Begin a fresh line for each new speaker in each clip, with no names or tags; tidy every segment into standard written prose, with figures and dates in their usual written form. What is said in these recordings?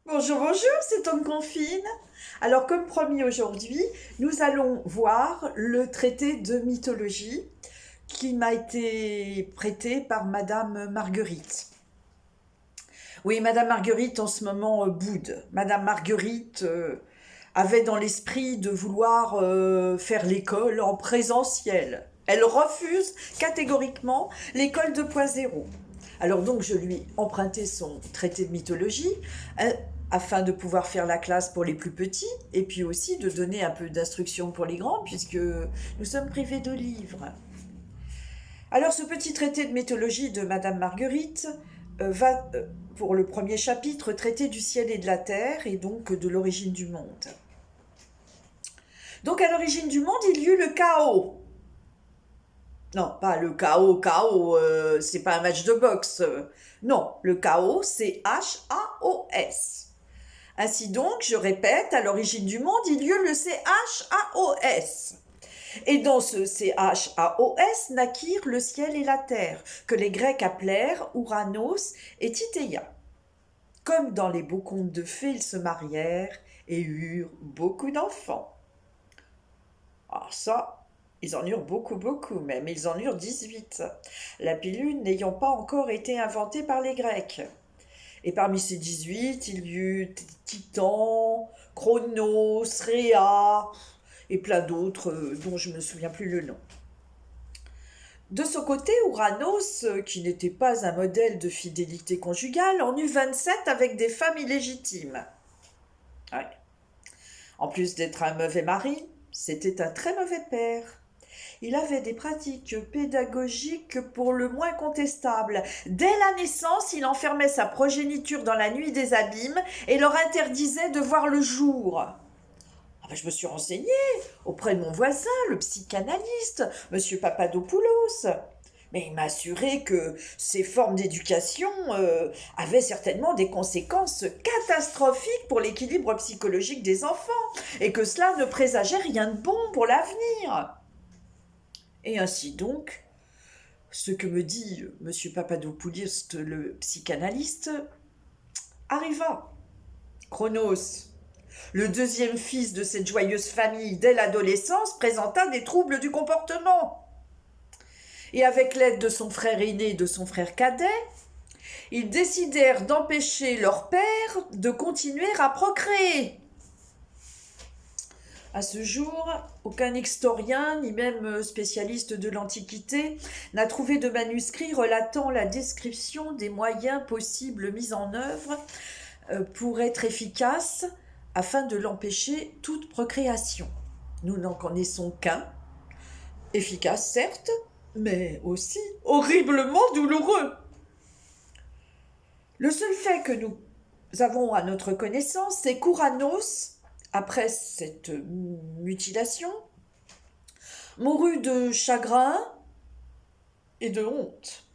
Bonjour, bonjour, c'est Tom Confine. Alors, comme promis aujourd'hui, nous allons voir le traité de mythologie qui m'a été prêté par Madame Marguerite. Oui, Madame Marguerite en ce moment boude. Madame Marguerite avait dans l'esprit de vouloir faire l'école en présentiel. Elle refuse catégoriquement l'école 2.0. Alors donc je lui ai emprunté son traité de mythologie euh, afin de pouvoir faire la classe pour les plus petits et puis aussi de donner un peu d'instruction pour les grands puisque nous sommes privés de livres. Alors ce petit traité de mythologie de Madame Marguerite va pour le premier chapitre traiter du ciel et de la terre et donc de l'origine du monde. Donc à l'origine du monde, il y eut le chaos. Non, pas le chaos, chaos, c'est pas un match de boxe. Non, le chaos, c'est H-A-O-S. Ainsi donc, je répète, à l'origine du monde, il y eut le C-H-A-O-S. Et dans ce C-H-A-O-S naquirent le ciel et la terre, que les Grecs appelèrent Ouranos et Titéia. Comme dans les beaux contes de fées, ils se marièrent et eurent beaucoup d'enfants. Alors ça, ils en eurent beaucoup, beaucoup même. Ils en eurent 18. La pilule n'ayant pas encore été inventée par les Grecs. Et parmi ces 18, il y eut Titan, Chronos, Rhea et plein d'autres dont je ne me souviens plus le nom. De son côté, Ouranos, qui n'était pas un modèle de fidélité conjugale, en eut 27 avec des femmes illégitimes. Ouais. En plus d'être un mauvais mari, c'était un très mauvais père. Il avait des pratiques pédagogiques pour le moins contestables. Dès la naissance, il enfermait sa progéniture dans la nuit des abîmes et leur interdisait de voir le jour. Ah ben, je me suis renseignée auprès de mon voisin, le psychanalyste, Monsieur Papadopoulos. Mais il m'a assuré que ces formes d'éducation avaient certainement des conséquences catastrophiques pour l'équilibre psychologique des enfants et que cela ne présageait rien de bon pour l'avenir. Et ainsi donc, ce que me dit Monsieur Papadopoulos, le psychanalyste, arriva. Chronos, le deuxième fils de cette joyeuse famille dès l'adolescence, présenta des troubles du comportement. Et avec l'aide de son frère aîné et de son frère cadet, ils décidèrent d'empêcher leur père de continuer à procréer. À ce jour, aucun historien, ni même spécialiste de l'Antiquité, n'a trouvé de manuscrit relatant la description des moyens possibles mis en œuvre pour être efficace afin de l'empêcher toute procréation. Nous n'en connaissons qu'un, efficace certes, mais aussi horriblement douloureux. Le seul fait que nous avons à notre connaissance, c'est qu'Ouranos, après cette mutilation, mourut de chagrin et de honte.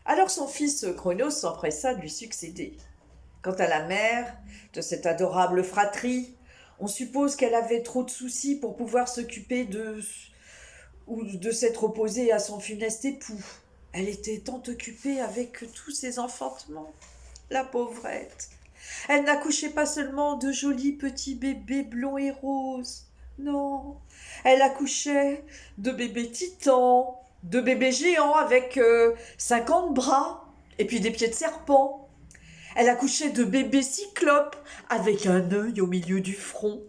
Alors son fils Chronos s'empressa de lui succéder. Quant à la mère de cette adorable fratrie, on suppose qu'elle avait trop de soucis pour pouvoir s'occuper ou de s'être opposée à son funeste époux. Elle était tant occupée avec tous ses enfantements, la pauvrette. Elle n'accouchait pas seulement de jolis petits bébés blonds et roses. Non, elle accouchait de bébés titans, de bébés géants avec 50 bras et puis des pieds de serpent. Elle accouchait de bébés cyclopes avec un œil au milieu du front.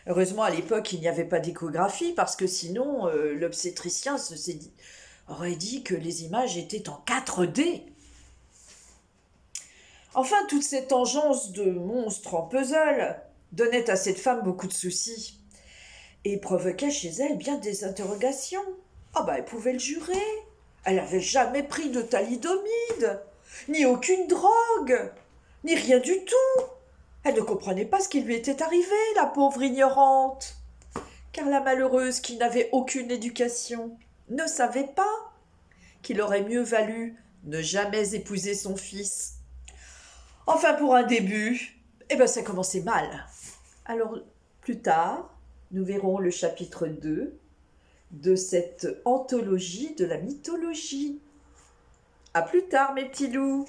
Heureusement, à l'époque, il n'y avait pas d'échographie parce que sinon, l'obstétricien aurait dit que les images étaient en 4D. Enfin, toute cette engeance de monstres en puzzle donnait à cette femme beaucoup de soucis et provoquait chez elle bien des interrogations. Ah ben, elle pouvait le jurer. Elle n'avait jamais pris de thalidomide, ni aucune drogue, ni rien du tout. Elle ne comprenait pas ce qui lui était arrivé, la pauvre ignorante. Car la malheureuse qui n'avait aucune éducation ne savait pas qu'il aurait mieux valu ne jamais épouser son fils. Enfin, pour un début, ça commençait mal. Alors, plus tard, nous verrons le chapitre 2 de cette anthologie de la mythologie. À plus tard, mes petits loups!